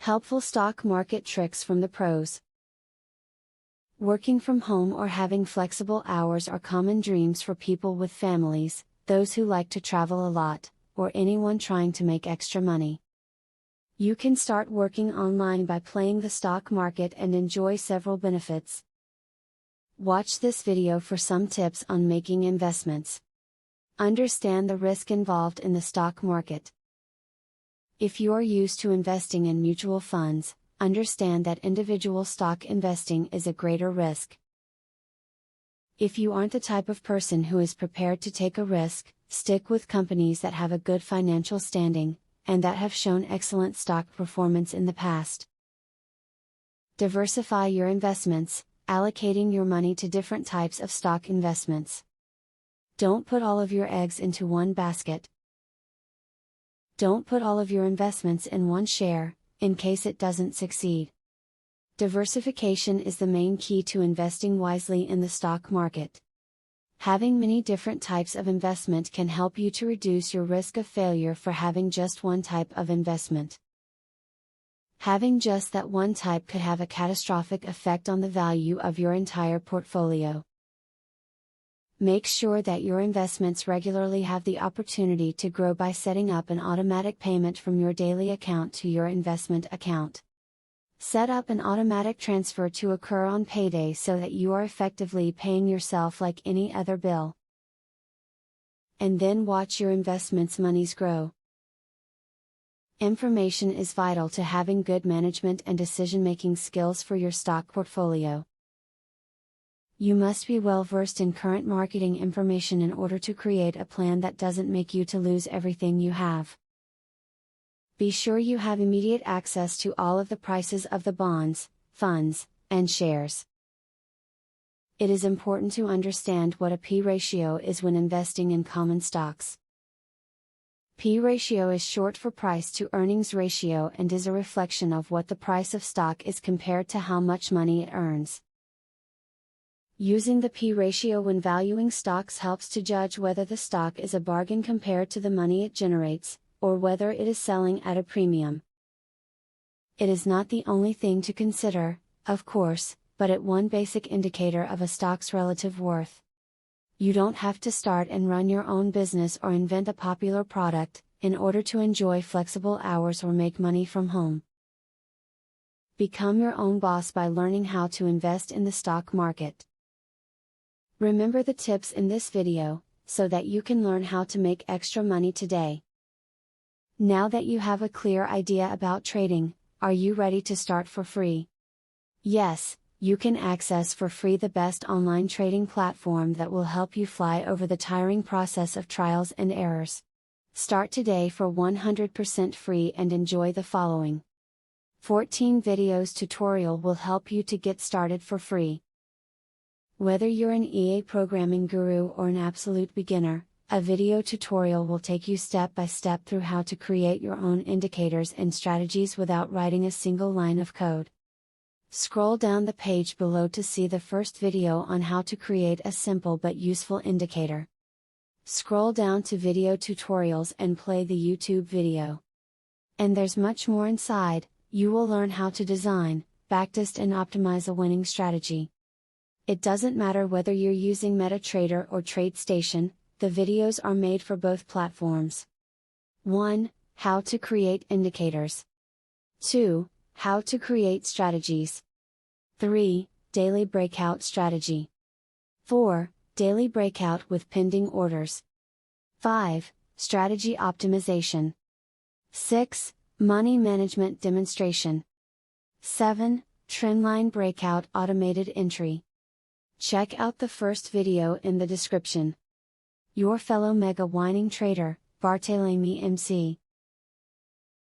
Helpful stock market tricks from the pros. Working from home or having flexible hours are common dreams for people with families, those who like to travel a lot, or anyone trying to make extra money. You can start working online by playing the stock market and enjoy several benefits. Watch this video for some tips on making investments. Understand the risk involved in the stock market. If you are used to investing in mutual funds, understand that individual stock investing is a greater risk. If you aren't the type of person who is prepared to take a risk, stick with companies that have a good financial standing, and that have shown excellent stock performance in the past. Diversify your investments, allocating your money to different types of stock investments. Don't put all of your eggs into one basket. Don't put all of your investments in one share, in case it doesn't succeed. Diversification is the main key to investing wisely in the stock market. Having many different types of investment can help you to reduce your risk of failure for having just one type of investment. Having just that one type could have a catastrophic effect on the value of your entire portfolio. Make sure that your investments regularly have the opportunity to grow by setting up an automatic payment from your daily account to your investment account. Set up an automatic transfer to occur on payday so that you are effectively paying yourself like any other bill. And then watch your investments' monies grow. Information is vital to having good management and decision-making skills for your stock portfolio. You must be well versed in current marketing information in order to create a plan that doesn't make you to lose everything you have. Be sure you have immediate access to all of the prices of the bonds, funds, and shares. It is important to understand what a P ratio is when investing in common stocks. P ratio is short for price to earnings ratio and is a reflection of what the price of stock is compared to how much money it earns. Using the P ratio when valuing stocks helps to judge whether the stock is a bargain compared to the money it generates, or whether it is selling at a premium. It is not the only thing to consider, of course, but it's one basic indicator of a stock's relative worth. You don't have to start and run your own business or invent a popular product, in order to enjoy flexible hours or make money from home. Become your own boss by learning how to invest in the stock market. Remember the tips in this video, so that you can learn how to make extra money today. Now that you have a clear idea about trading, are you ready to start for free? Yes, you can access for free the best online trading platform that will help you fly over the tiring process of trials and errors. Start today for 100% free and enjoy the following 14 videos tutorial will help you to get started for free. Whether you're an EA programming guru or an absolute beginner, a video tutorial will take you step by step through how to create your own indicators and strategies without writing a single line of code. Scroll down the page below to see the first video on how to create a simple but useful indicator. Scroll down to video tutorials and play the YouTube video. And there's much more inside. You will learn how to design, backtest and optimize a winning strategy. It doesn't matter whether you're using MetaTrader or TradeStation, the videos are made for both platforms. 1. How to create indicators. 2. How to create strategies. 3. Daily breakout strategy. 4. Daily breakout with pending orders. 5. Strategy optimization. 6. Money management demonstration. 7. Trendline breakout automated entry. Check out the first video in the description. Your fellow mega winning trader, Barthelemy MC.